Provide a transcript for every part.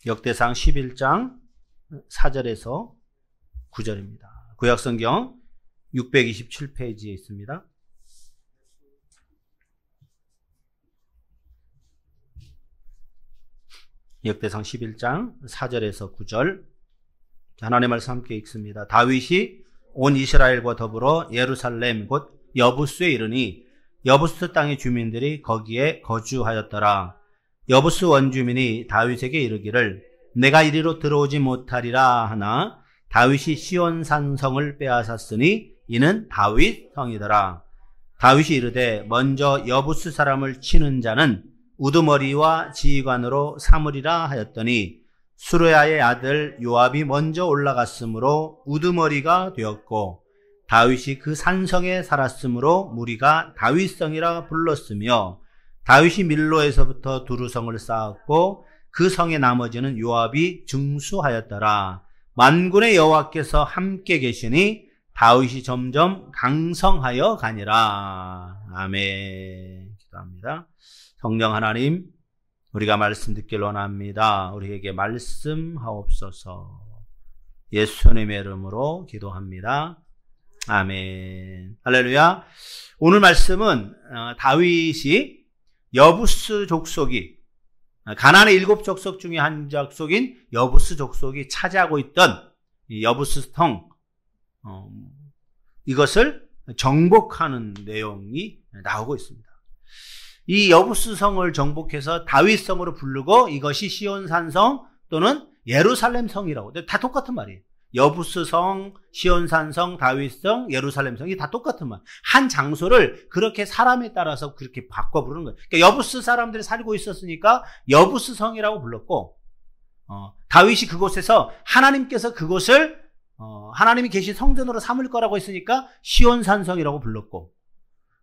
역대상 11장 4절에서 9절입니다. 구약성경 627페이지에 있습니다. 역대상 11장 4절에서 9절. 하나님의 말씀 함께 읽습니다. 다윗이 온 이스라엘과 더불어 예루살렘 곧 여부스에 이르니 여부스 땅의 주민들이 거기에 거주하였더라. 여부스 원주민이 다윗에게 이르기를 내가 이리로 들어오지 못하리라 하나 다윗이 시온 산성을 빼앗았으니 이는 다윗 성이더라. 다윗이 이르되 먼저 여부스 사람을 치는 자는 우두머리와 지휘관으로 삼으리라 하였더니 수르야의 아들 요압이 먼저 올라갔으므로 우두머리가 되었고 다윗이 그 산성에 살았으므로 무리가 다윗성이라 불렀으며 다윗이 밀로에서부터 두루성을 쌓았고 그 성의 나머지는 요압이 증수하였더라. 만군의 여호와께서 함께 계시니 다윗이 점점 강성하여 가니라. 아멘. 기도합니다. 성령 하나님, 우리가 말씀 듣길 원합니다. 우리에게 말씀하옵소서. 예수님의 이름으로 기도합니다. 아멘. 할렐루야. 오늘 말씀은 다윗이 여부스 족속이 가나안의 7 족속 중에 한 족속인 여부스 족속이 차지하고 있던 여부스 성, 이것을 정복하는 내용이 나오고 있습니다. 이 여부스 성을 정복해서 다윗성으로 부르고 이것이 시온 산성 또는 예루살렘 성이라고. 다 똑같은 말이에요. 여부스 성, 시온 산성, 다윗성, 예루살렘 성이 다 똑같은 말. 한 장소를 그렇게 사람에 따라서 그렇게 바꿔 부르는 거예요. 그러니까 여부스 사람들이 살고 있었으니까 여부스 성이라고 불렀고, 다윗이 그곳에서 하나님께서 그곳을 하나님이 계신 성전으로 삼을 거라고 했으니까 시온 산성이라고 불렀고,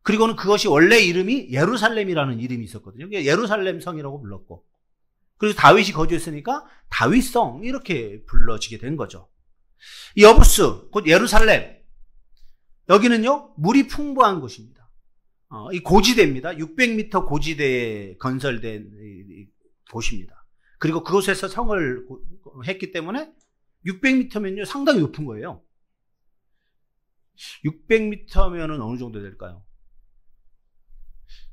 그리고는 그것이 원래 이름이 예루살렘이라는 이름이 있었거든요. 예루살렘 성이라고 불렀고, 그래서 다윗이 거주했으니까 다윗성 이렇게 불러지게 된 거죠. 이 여부스, 곧 예루살렘, 여기는요 물이 풍부한 곳입니다. 이 고지대입니다. 600m 고지대에 건설된 곳입니다. 그리고 그곳에서 성을 했기 때문에 600m면요 상당히 높은 거예요. 600m면은 어느 정도 될까요?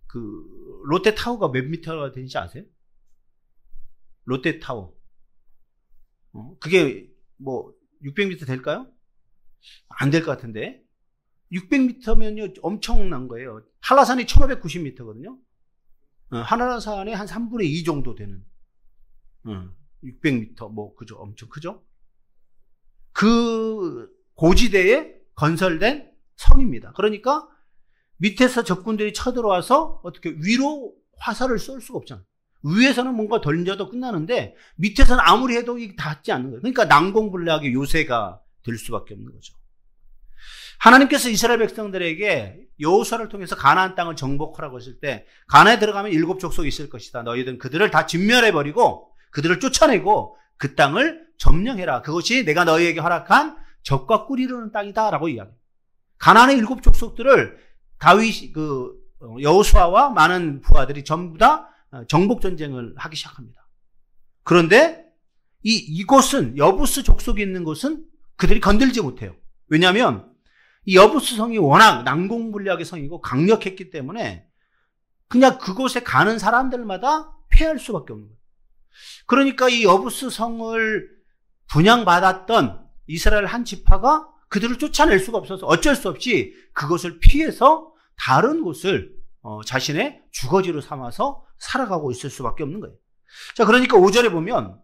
그 롯데타워가 몇 미터가 되는지 아세요? 롯데타워. 그게 뭐 600m 될까요? 안 될 것 같은데. 600m면요 엄청난 거예요. 한라산이 1590m거든요. 한라산의 한 3분의 2 정도 되는 600m 뭐 그죠? 엄청 크죠? 그 고지대에 건설된 성입니다. 그러니까 밑에서 적군들이 쳐들어와서 어떻게 위로 화살을 쏠 수가 없잖아요. 위에서는 뭔가 던져도 끝나는데 밑에서는 아무리 해도 이게 닿지 않는 거예요. 그러니까 난공불락의 요새가 될 수밖에 없는 거죠. 하나님께서 이스라엘 백성들에게 여호수아를 통해서 가나안 땅을 정복하라고 했을 때 가나안에 들어가면 7 족속이 있을 것이다. 너희들은 그들을 다 진멸해버리고 그들을 쫓아내고 그 땅을 점령해라. 그것이 내가 너희에게 허락한 젖과 꿀이 흐르는 땅이다 라고 이야기해요. 가나안의 7 족속들을 다윗 여호수아와 많은 부하들이 전부 다 정복 전쟁을 하기 시작합니다. 그런데 이곳은 여부스 족속이 있는 곳은 그들이 건들지 못해요. 왜냐하면 이 여부스 성이 워낙 난공불락의 성이고 강력했기 때문에 그냥 그곳에 가는 사람들마다 패할 수밖에 없는 거예요. 그러니까 이 여부스 성을 분양받았던 이스라엘 한 지파가 그들을 쫓아낼 수가 없어서 어쩔 수 없이 그것을 피해서 다른 곳을 자신의 주거지로 삼아서 살아가고 있을 수밖에 없는 거예요. 자, 그러니까 5절에 보면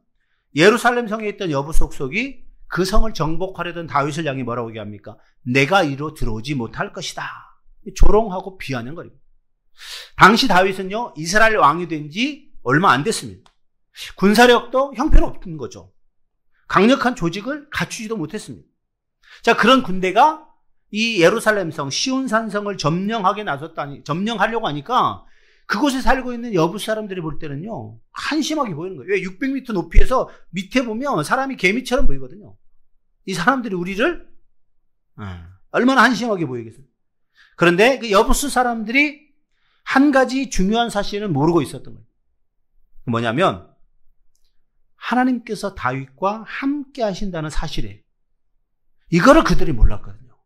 예루살렘 성에 있던 여부스 족속이 그 성을 정복하려던 다윗을 향해 뭐라고 얘기합니까? 내가 이로 들어오지 못할 것이다. 조롱하고 비하는 거예요. 당시 다윗은요 이스라엘 왕이 된 지 얼마 안 됐습니다. 군사력도 형편없는 거죠. 강력한 조직을 갖추지도 못했습니다. 자, 그런 군대가 이 예루살렘 성 시온산성을 점령하려고 하니까 그곳에 살고 있는 여부스 사람들이 볼 때는요 한심하게 보이는 거예요. 왜? 600m 높이에서 밑에 보면 사람이 개미처럼 보이거든요. 이 사람들이 우리를 얼마나 한심하게 보이겠어요. 그런데 그 여부스 사람들이 한 가지 중요한 사실은 모르고 있었던 거예요. 뭐냐면 하나님께서 다윗과 함께 하신다는 사실이에요. 이거를 그들이 몰랐거든요.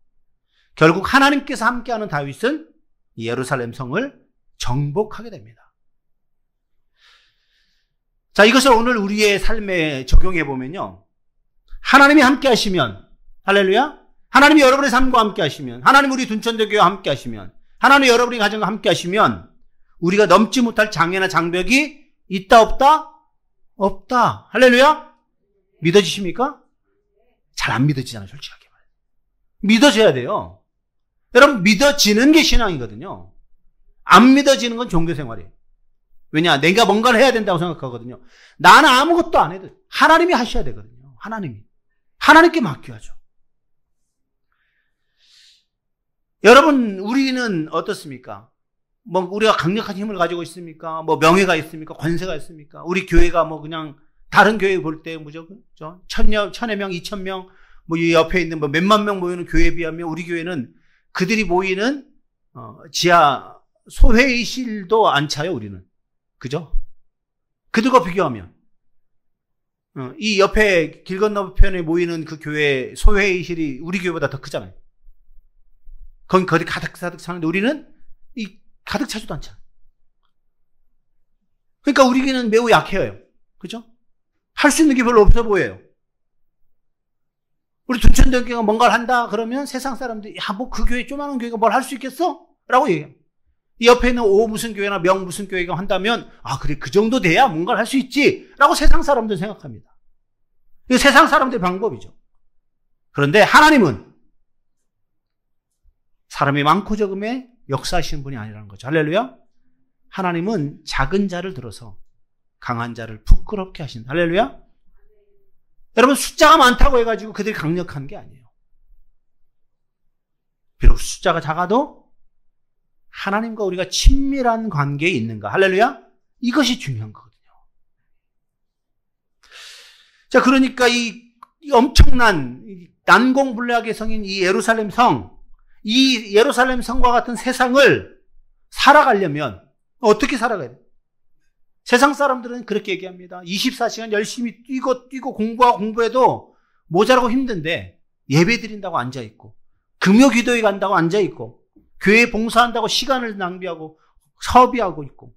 결국 하나님께서 함께하는 다윗은 예루살렘 성을 정복하게 됩니다. 자, 이것을 오늘 우리의 삶에 적용해 보면요. 하나님이 함께 하시면, 할렐루야. 하나님이 여러분의 삶과 함께 하시면, 하나님 우리 둔천대교회와 함께 하시면, 하나님 여러분의 가정과 함께 하시면 우리가 넘지 못할 장애나 장벽이 있다 없다? 없다. 할렐루야. 믿어지십니까? 잘 안 믿어지잖아요, 솔직하게 말해서. 믿어져야 돼요. 여러분, 믿어지는 게 신앙이거든요. 안 믿어지는 건 종교생활이에요. 왜냐? 내가 뭔가를 해야 된다고 생각하거든요. 나는 아무것도 안 해도 하나님이 하셔야 되거든요. 하나님께 맡겨야죠. 여러분, 우리는 어떻습니까? 뭐 우리가 강력한 힘을 가지고 있습니까? 뭐 명예가 있습니까? 권세가 있습니까? 우리 교회가 뭐 그냥 다른 교회 볼 때 뭐죠? 1000여 명, 2000명, 뭐 이 옆에 있는 뭐 몇만 명 모이는 교회에 비하면 우리 교회는 그들이 모이는 지하 소회의실도 안 차요, 우리는. 그죠? 그들과 비교하면 이 옆에 길 건너편에 모이는 그 교회 소회의실이 우리 교회보다 더 크잖아요. 거기 가득 차는데 우리는 가득 차지도 않잖아요. 그러니까 우리는 매우 약해요. 그죠? 할 수 있는 게 별로 없어 보여요. 우리 둔천대교회가 뭔가를 한다 그러면 세상 사람들이 야, 뭐 그 교회 조그마한 교회가 뭘 할 수 있겠어? 라고 얘기해요. 이 옆에 있는 오 무슨 교회나 명 무슨 교회가 한다면 아 그래 그 정도 돼야 뭔가를 할 수 있지 라고 세상 사람들은 생각합니다. 이거 세상 사람들의 방법이죠. 그런데 하나님은 사람이 많고 적음에 역사하시는 분이 아니라는 거죠. 할렐루야. 하나님은 작은 자를 들어서 강한 자를 부끄럽게 하신다. 할렐루야. 여러분 숫자가 많다고 해가지고 그들이 강력한 게 아니에요. 비록 숫자가 작아도 하나님과 우리가 친밀한 관계에 있는가. 할렐루야. 이것이 중요한 거거든요. 자, 그러니까 이 엄청난 난공불락의 성인 이 예루살렘 성, 이 예루살렘 성과 같은 세상을 살아가려면 어떻게 살아가야 돼요? 세상 사람들은 그렇게 얘기합니다. 24시간 열심히 뛰고 공부해도 모자라고 힘든데 예배 드린다고 앉아있고 금요 기도회 간다고 앉아있고 교회 봉사한다고 시간을 낭비하고 서비하고 있고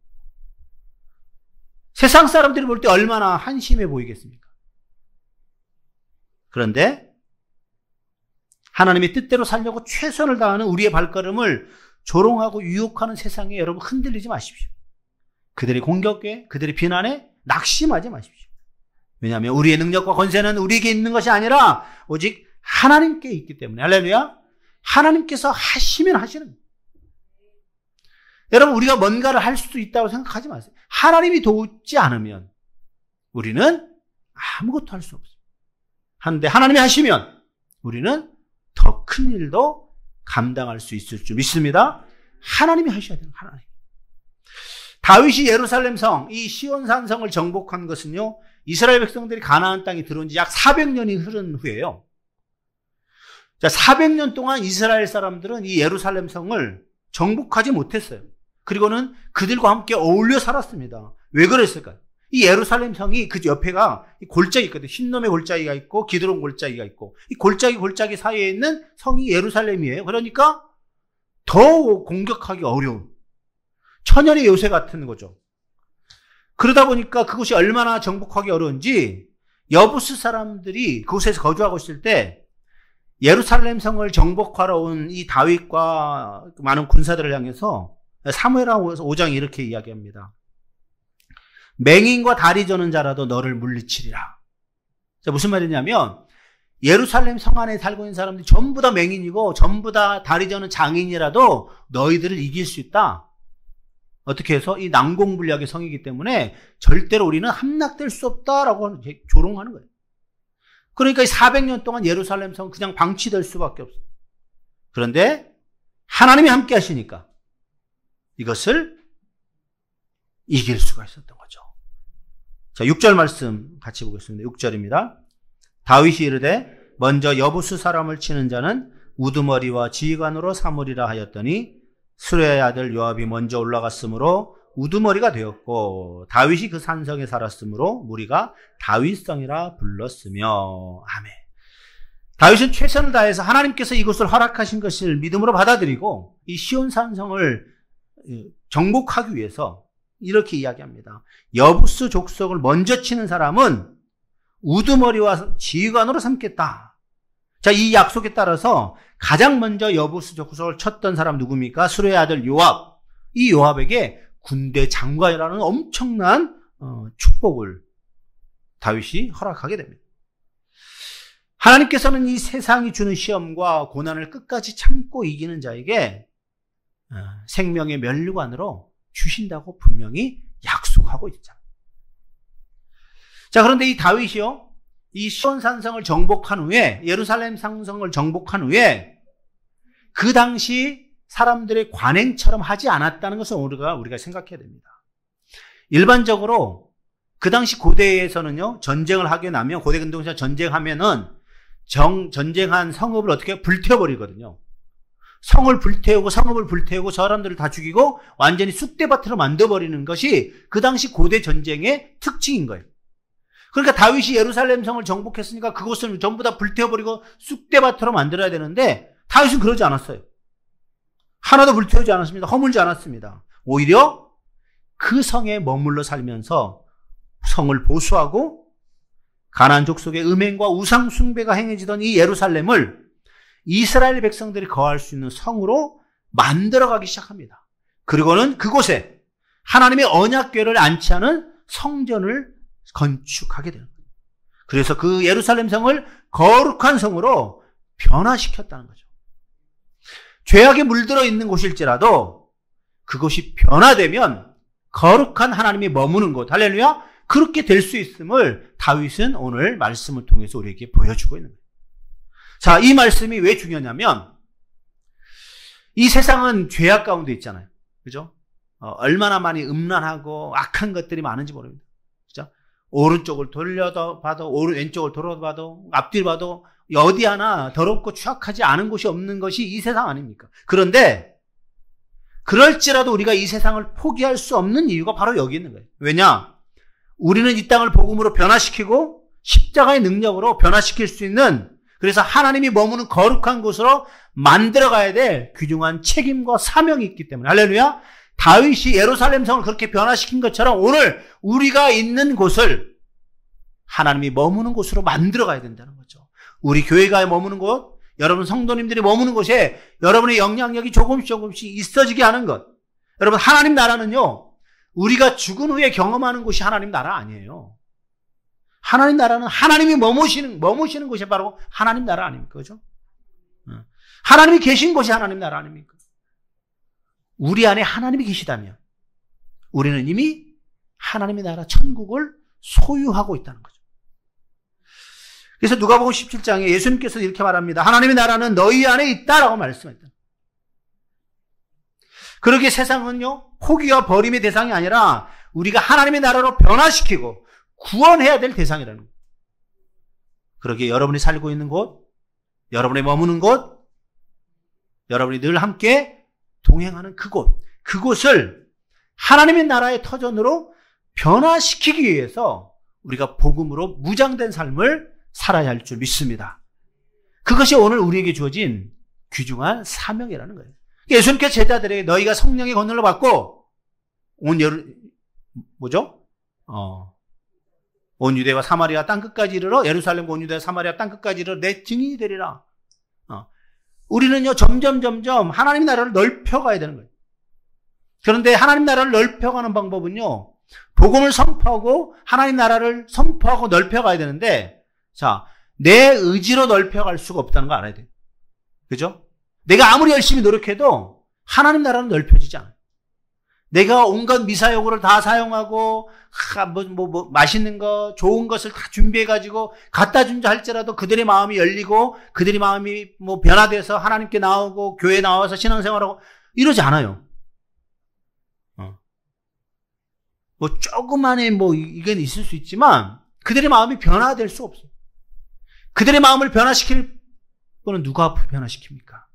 세상 사람들이 볼 때 얼마나 한심해 보이겠습니까? 그런데 하나님의 뜻대로 살려고 최선을 다하는 우리의 발걸음을 조롱하고 유혹하는 세상에 여러분 흔들리지 마십시오. 그들의 공격에, 그들의 비난에 낙심하지 마십시오. 왜냐하면 우리의 능력과 권세는 우리에게 있는 것이 아니라 오직 하나님께 있기 때문에. 할렐루야. 하나님께서 하시면 하시는 거예요. 여러분 우리가 뭔가를 할 수도 있다고 생각하지 마세요. 하나님이 돕지 않으면 우리는 아무것도 할 수 없어요. 한데 하나님이 하시면 우리는 더 큰 일도 감당할 수 있을 줄 믿습니다. 하나님이 하셔야 돼요. 하나님. 다윗이 예루살렘 성, 이 시온산 성을 정복한 것은요, 이스라엘 백성들이 가나안 땅에 들어온 지 약 400년이 흐른 후에요. 자, 400년 동안 이스라엘 사람들은 이 예루살렘 성을 정복하지 못했어요. 그리고는 그들과 함께 어울려 살았습니다. 왜 그랬을까요? 이 예루살렘 성이 그 옆에가 골짜기 있거든요. 흰놈의 골짜기가 있고 기드론 골짜기가 있고 이 골짜기 사이에 있는 성이 예루살렘이에요. 그러니까 더 공격하기 어려운 천연의 요새 같은 거죠. 그러다 보니까 그곳이 얼마나 정복하기 어려운지 여부스 사람들이 그곳에서 거주하고 있을 때 예루살렘 성을 정복하러 온 이 다윗과 많은 군사들을 향해서 사무엘하 5장이 이렇게 이야기합니다. 맹인과 다리 저는 자라도 너를 물리치리라. 자, 무슨 말이냐면 예루살렘 성 안에 살고 있는 사람들이 전부 다 맹인이고 전부 다 다리 저는 장인이라도 너희들을 이길 수 있다. 어떻게 해서 이 난공불락의 성이기 때문에 절대로 우리는 함락될 수 없다라고 조롱하는 거예요. 그러니까 400년 동안 예루살렘 성 그냥 방치될 수밖에 없어요. 그런데 하나님이 함께 하시니까 이것을 이길 수가 있었던 거죠. 자, 6절 말씀 같이 보겠습니다. 6절입니다. 다윗이 이르되 먼저 여부스 사람을 치는 자는 우두머리와 지휘관으로 삼으리라 하였더니 수레의 아들 요압이 먼저 올라갔으므로 우두머리가 되었고 다윗이 그 산성에 살았으므로 무리가 다윗성이라 불렀으며. 아멘. 다윗은 최선을 다해서 하나님께서 이곳을 허락하신 것을 믿음으로 받아들이고 이 시온 산성을 정복하기 위해서 이렇게 이야기합니다. 여부스 족속을 먼저 치는 사람은 우두머리와 지휘관으로 삼겠다. 자, 이 약속에 따라서 가장 먼저 여부스 족속을 쳤던 사람 누굽니까? 수레의 아들 요압. 이 요압에게 군대 장관이라는 엄청난 축복을 다윗이 허락하게 됩니다. 하나님께서는 이 세상이 주는 시험과 고난을 끝까지 참고 이기는 자에게 생명의 면류관으로 주신다고 분명히 약속하고 있잖아요. 자, 그런데 이 다윗이요, 이 시온 산성을 정복한 후에, 예루살렘 산성을 정복한 후에 그 당시 사람들의 관행처럼 하지 않았다는 것을 우리가 생각해야 됩니다. 일반적으로 그 당시 고대에서는요, 전쟁을 하게 나면, 고대 근동에서 전쟁하면은 전쟁한 성읍을 어떻게 불태워버리거든요. 성읍을 불태우고 저 사람들을 다 죽이고 완전히 쑥대밭으로 만들어버리는 것이 그 당시 고대 전쟁의 특징인 거예요. 그러니까 다윗이 예루살렘 성을 정복했으니까 그곳을 전부 다 불태워버리고 쑥대밭으로 만들어야 되는데 다윗은 그러지 않았어요. 하나도 불태우지 않았습니다. 허물지 않았습니다. 오히려 그 성에 머물러 살면서 성을 보수하고 가나안 족속의 음행과 우상 숭배가 행해지던 이 예루살렘을 이스라엘 백성들이 거할 수 있는 성으로 만들어가기 시작합니다. 그리고는 그곳에 하나님의 언약궤를 안치하는 성전을 건축하게 되는 거예요. 그래서 그 예루살렘 성을 거룩한 성으로 변화시켰다는 거죠. 죄악에 물들어 있는 곳일지라도 그곳이 변화되면 거룩한 하나님이 머무는 곳, 할렐루야, 그렇게 될 수 있음을 다윗은 오늘 말씀을 통해서 우리에게 보여주고 있는 거예요. 자, 이 말씀이 왜 중요하냐면 이 세상은 죄악 가운데 있잖아요. 그죠? 얼마나 많이 음란하고 악한 것들이 많은지 모릅니다. 그죠? 오른쪽을 돌려봐도 왼쪽을 돌아봐도 앞뒤를 봐도 어디 하나 더럽고 추악하지 않은 곳이 없는 것이 이 세상 아닙니까? 그런데 그럴지라도 우리가 이 세상을 포기할 수 없는 이유가 바로 여기 있는 거예요. 왜냐? 우리는 이 땅을 복음으로 변화시키고 십자가의 능력으로 변화시킬 수 있는, 그래서 하나님이 머무는 거룩한 곳으로 만들어가야 될 귀중한 책임과 사명이 있기 때문에, 할렐루야, 다윗이 예루살렘 성을 그렇게 변화시킨 것처럼 오늘 우리가 있는 곳을 하나님이 머무는 곳으로 만들어가야 된다는 거죠. 우리 교회가 머무는 곳, 여러분 성도님들이 머무는 곳에 여러분의 영향력이 조금씩 있어지게 하는 것. 여러분, 하나님 나라는요, 우리가 죽은 후에 경험하는 곳이 하나님 나라 아니에요. 하나님 나라는 하나님이 머무시는 곳이 바로 하나님 나라 아닙니까? 그죠? 하나님이 계신 곳이 하나님 나라 아닙니까? 우리 안에 하나님이 계시다면 우리는 이미 하나님의 나라 천국을 소유하고 있다는 거죠. 그래서 누가복음 17장에 예수님께서 이렇게 말합니다. 하나님의 나라는 너희 안에 있다라고 말씀했다. 그러기에 세상은요, 포기와 버림의 대상이 아니라 우리가 하나님의 나라로 변화시키고 구원해야 될 대상이라는 거예요. 그러기에 여러분이 살고 있는 곳, 여러분이 머무는 곳, 여러분이 늘 함께 동행하는 그곳을 하나님의 나라의 터전으로 변화시키기 위해서 우리가 복음으로 무장된 삶을 살아야 할 줄 믿습니다. 그것이 오늘 우리에게 주어진 귀중한 사명이라는 거예요. 예수님께서 제자들에게 너희가 성령의 권능을 받고 온 유대와 사마리아 땅끝까지 이르러, 예루살렘과 온 유대와 사마리아 땅끝까지 이르러 내 증인이 되리라. 우리는요, 점점 하나님 나라를 넓혀가야 되는 거예요. 그런데 하나님 나라를 넓혀가는 방법은요, 복음을 선포하고 하나님 나라를 선포하고 넓혀가야 되는데, 자, 내 의지로 넓혀갈 수가 없다는 거 알아야 돼요. 그죠? 내가 아무리 열심히 노력해도 하나님 나라는 넓혀지지 않아요. 내가 온갖 미사여구를 다 사용하고 맛있는 거, 좋은 것을 다 준비해가지고 갖다 준다 할지라도 그들의 마음이 열리고 그들의 마음이 변화돼서 하나님께 나오고 교회에 나와서 신앙생활하고 이러지 않아요. 조그만의 이건 있을 수 있지만 그들의 마음이 변화될 수 없어요. 그들의 마음을 변화시킬 거는 누가 변화시킵니까?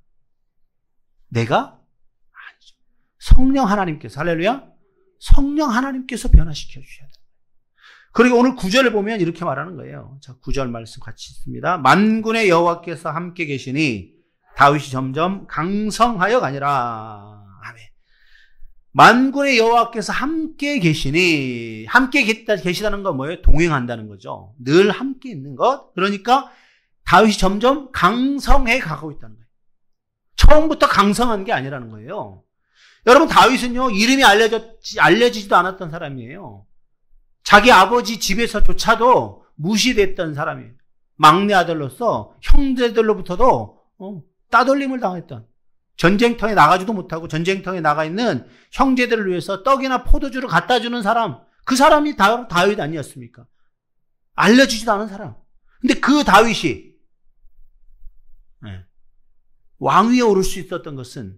내가? 아니죠. 성령 하나님께서, 할렐루야, 성령 하나님께서 변화시켜 주셔야 돼요. 그리고 오늘 9절을 보면 이렇게 말하는 거예요. 자, 9절 말씀 같이 읽습니다. 만군의 여호와께서 함께 계시니 다윗이 점점 강성하여 가니라. 아멘. 만군의 여호와께서 함께 계시니, 함께 계시다는 건 뭐예요? 동행한다는 거죠. 늘 함께 있는 것. 그러니까 다윗이 점점 강성해 가고 있다는 거예요. 처음부터 강성한 게 아니라는 거예요. 여러분, 다윗은요, 이름이 알려지지도 않았던 사람이에요. 자기 아버지 집에서조차도 무시됐던 사람이에요. 막내 아들로서 형제들로부터도 따돌림을 당했던, 전쟁터에 나가지도 못하고 전쟁터에 나가 있는 형제들을 위해서 떡이나 포도주를 갖다 주는 사람, 그 사람이 다윗 아니었습니까? 알려지지도 않은 사람. 근데 그 다윗이 왕위에 오를 수 있었던 것은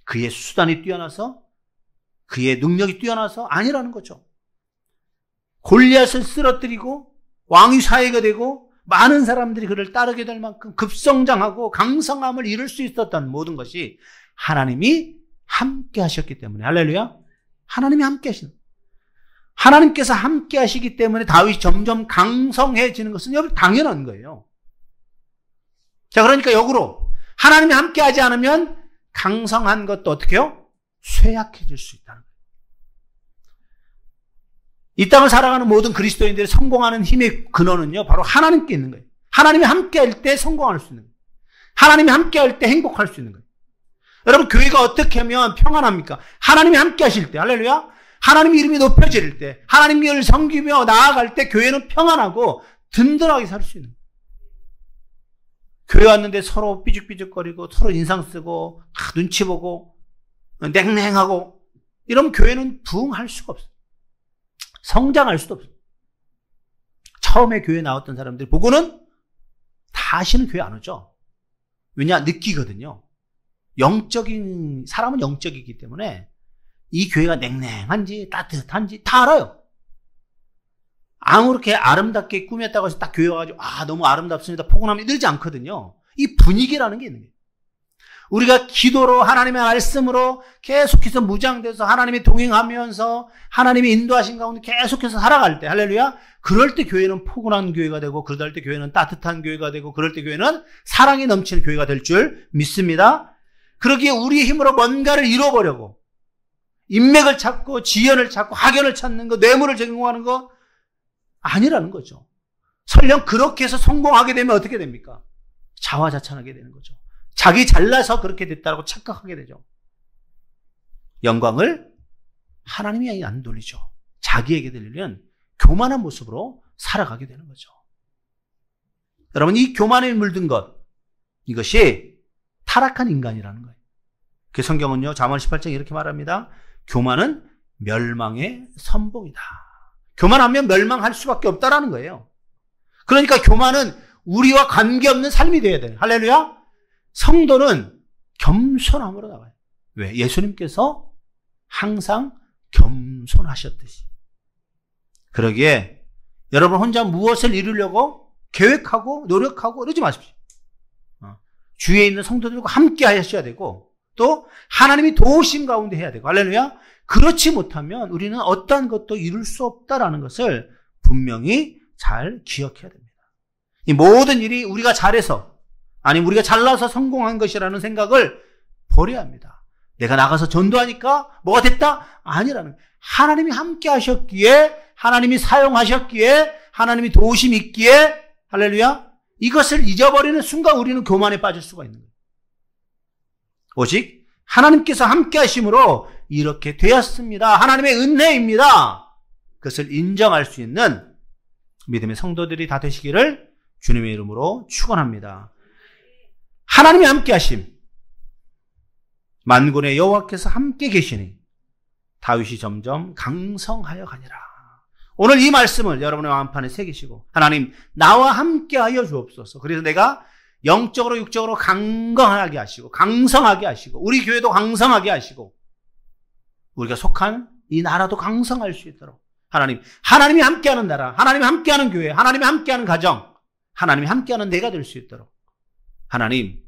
그의 수단이 뛰어나서, 그의 능력이 뛰어나서 아니라는 거죠. 골리앗을 쓰러뜨리고 왕위 사회가 되고 많은 사람들이 그를 따르게 될 만큼 급성장하고 강성함을 이룰 수 있었던 모든 것이 하나님이 함께 하셨기 때문에. 할렐루야. 하나님이 함께 하시는, 하나님께서 함께 하시기 때문에 다윗이 점점 강성해지는 것은 당연한 거예요. 자, 그러니까 역으로 하나님이 함께 하지 않으면 강성한 것도 어떻게 해요? 쇠약해질 수 있다는 거예요. 이 땅을 살아가는 모든 그리스도인들이 성공하는 힘의 근원은요, 바로 하나님께 있는 거예요. 하나님이 함께 할 때 성공할 수 있는 거예요. 하나님이 함께 할 때 행복할 수 있는 거예요. 여러분, 교회가 어떻게 하면 평안합니까? 하나님이 함께 하실 때, 할렐루야. 하나님 이름이 높여질 때, 하나님을 섬기며 나아갈 때 교회는 평안하고 든든하게 살 수 있는 거예요. 교회 왔는데 서로 삐죽삐죽거리고 서로 인상 쓰고 눈치 보고 냉랭하고 이러면 교회는 부흥할 수가 없어요. 성장할 수도 없어요. 처음에 교회 나왔던 사람들이 보고는 다시는 교회 안 오죠. 왜냐? 느끼거든요. 사람은 영적이기 때문에 이 교회가 냉랭한지 따뜻한지 다 알아요. 아무렇게 아름답게 꾸몄다고 해서 딱 교회 와가지고 너무 아름답습니다, 포근합니다 이러지 않거든요. 이 분위기라는 게 있는 거예요. 우리가 기도로, 하나님의 말씀으로 계속해서 무장돼서 하나님이 동행하면서 하나님이 인도하신 가운데 계속해서 살아갈 때, 할렐루야, 그럴 때 교회는 포근한 교회가 되고, 그럴 때 교회는 따뜻한 교회가 되고, 그럴 때 교회는 사랑이 넘치는 교회가 될 줄 믿습니다. 그러기에 우리의 힘으로 뭔가를 이뤄보려고 인맥을 찾고 지연을 찾고 학연을 찾는 거, 뇌물을 제공하는 거 아니라는 거죠. 설령 그렇게 해서 성공하게 되면 어떻게 됩니까? 자화자찬하게 되는 거죠. 자기 잘나서 그렇게 됐다고 착각하게 되죠. 영광을 하나님이 안 돌리죠. 자기에게 들리는 교만한 모습으로 살아가게 되는 거죠. 여러분, 이 교만에 물든 것, 이것이 타락한 인간이라는 거예요. 그 성경은요, 잠언 18장에 이렇게 말합니다. 교만은 멸망의 선봉이다. 교만하면 멸망할 수밖에 없다라는 거예요. 그러니까 교만은 우리와 관계없는 삶이 되어야 돼요. 할렐루야. 성도는 겸손함으로 나가요. 왜? 예수님께서 항상 겸손하셨듯이. 그러기에 여러분 혼자 무엇을 이루려고 계획하고 노력하고 그러지 마십시오. 주위에 있는 성도들과 함께 하셔야 되고, 또 하나님이 도우심 가운데 해야 되고, 할렐루야. 그렇지 못하면 우리는 어떠한 것도 이룰 수 없다라는 것을 분명히 잘 기억해야 됩니다. 이 모든 일이 우리가 잘해서, 아니면 우리가 잘나서 성공한 것이라는 생각을 버려야 합니다. 내가 나가서 전도하니까 뭐가 됐다? 아니라는, 하나님이 함께 하셨기에, 하나님이 사용하셨기에, 하나님이 도우심이 있기에, 할렐루야, 이것을 잊어버리는 순간 우리는 교만에 빠질 수가 있는 거예요. 오직 하나님께서 함께 하심으로 이렇게 되었습니다. 하나님의 은혜입니다. 그것을 인정할 수 있는 믿음의 성도들이 다 되시기를 주님의 이름으로 축원합니다. 하나님이 함께 하심, 만군의 여호와께서 함께 계시니 다윗이 점점 강성하여 가니라. 오늘 이 말씀을 여러분의 마음판에 새기시고, 하나님 나와 함께 하여 주옵소서. 그래서 내가 영적으로 육적으로 강건하게 하시고 강성하게 하시고, 우리 교회도 강성하게 하시고, 우리가 속한 이 나라도 강성할 수 있도록 하나님이 함께하는 나라, 하나님이 함께하는 교회, 하나님이 함께하는 가정, 하나님이 함께하는 내가 될 수 있도록 하나님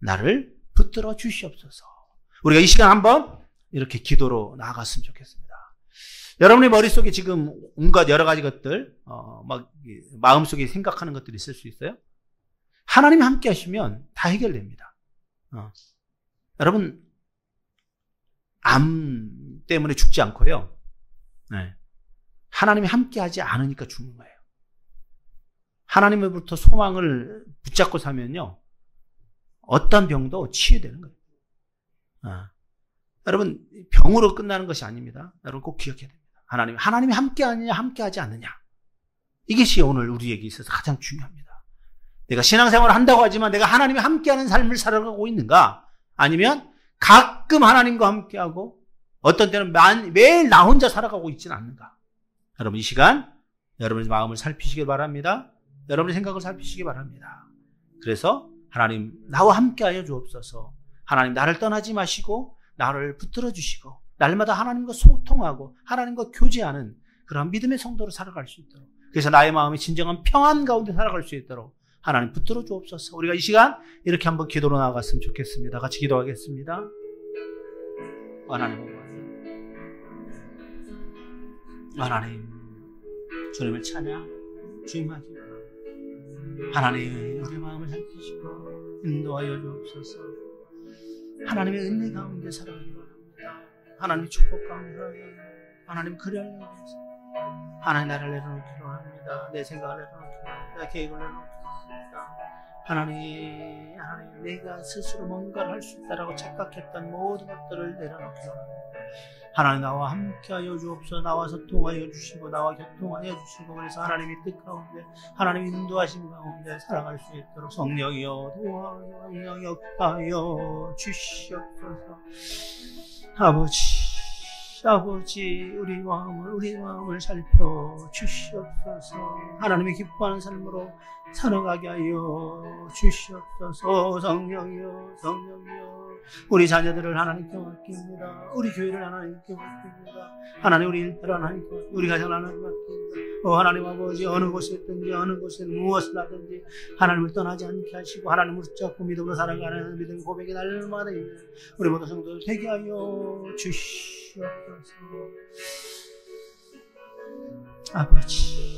나를 붙들어 주시옵소서. 우리가 이 시간 한번 이렇게 기도로 나아갔으면 좋겠습니다. 여러분의 머릿속에 지금 온갖 여러 가지 것들, 마음속에 생각하는 것들이 있을 수 있어요. 하나님이 함께 하시면 다 해결됩니다. 여러분, 암 때문에 죽지 않고요. 네. 하나님이 함께 하지 않으니까 죽는 거예요. 하나님으로부터 소망을 붙잡고 사면요. 어떤 병도 치유되는 거예요. 여러분, 병으로 끝나는 것이 아닙니다. 여러분 꼭 기억해야 됩니다. 하나님이 함께 하느냐, 함께 하지 않느냐. 이것이 오늘 우리에게 있어서 가장 중요합니다. 내가 신앙생활을 한다고 하지만 내가 하나님이 함께하는 삶을 살아가고 있는가? 아니면 가끔 하나님과 함께하고 어떤 때는 매일 나 혼자 살아가고 있지는 않는가? 여러분 이 시간 여러분의 마음을 살피시길 바랍니다. 여러분의 생각을 살피시기 바랍니다. 그래서 하나님 나와 함께하여 주옵소서. 하나님 나를 떠나지 마시고 나를 붙들어 주시고 날마다 하나님과 소통하고 하나님과 교제하는 그런 믿음의 성도로 살아갈 수 있도록, 그래서 나의 마음이 진정한 평안 가운데 살아갈 수 있도록 하나님 붙들어 주옵소서. 우리가 이 시간 이렇게 한번 기도로 나아갔으면 좋겠습니다. 같이 기도하겠습니다. 하나님 주님을 찬양 주임하기 바랍니다. 하나님 우리 마음을 살피시고 인도하여 주옵소서. 하나님의 은혜 가운데 살아가기 바랍니다. 하나님의 축복 가운데 살아가기 바랍니다. 하나님 그리하여 주옵소서. 하나님 나를 내려놓기로 합니다. 내 생각을 내려놓기로 합니다. 내 계획을 내려놓기로 합니다. 하나님 내가 스스로 뭔가를 할 수 있다라고 착각했던 모든 것들을 내려놓기로 합니다. 하나님 나와 함께하여 주옵소서. 나와 소통하여 주시고 나와 교통하여 주시고, 그래서 하나님의 뜻 가운데 하나님의 인도하심 가운데 살아갈 수 있도록 성령이여 도와여 영역하여 주시옵소서. 아버지 우리 마음을 살펴 주시옵소서. 하나님이 기뻐하는 삶으로 살아가게 하여 주시옵소서. 성령이여 우리 자녀들을 하나님께 맡깁니다. 우리 교회를 하나님께 맡깁니다. 하나님 우리 일터를 하나님께 맡깁니다. 우리 가정을 하나님께 맡깁니다. 하나님 아버지 어느 곳에 있든지 어느 곳에 무엇을 하든지 하나님을 떠나지 않게 하시고 하나님을 붙잡고 믿음으로 살아가는 믿음의 고백이 날마다 있는 우리 모든 성도들 되게 하여 주시옵소서. 아버지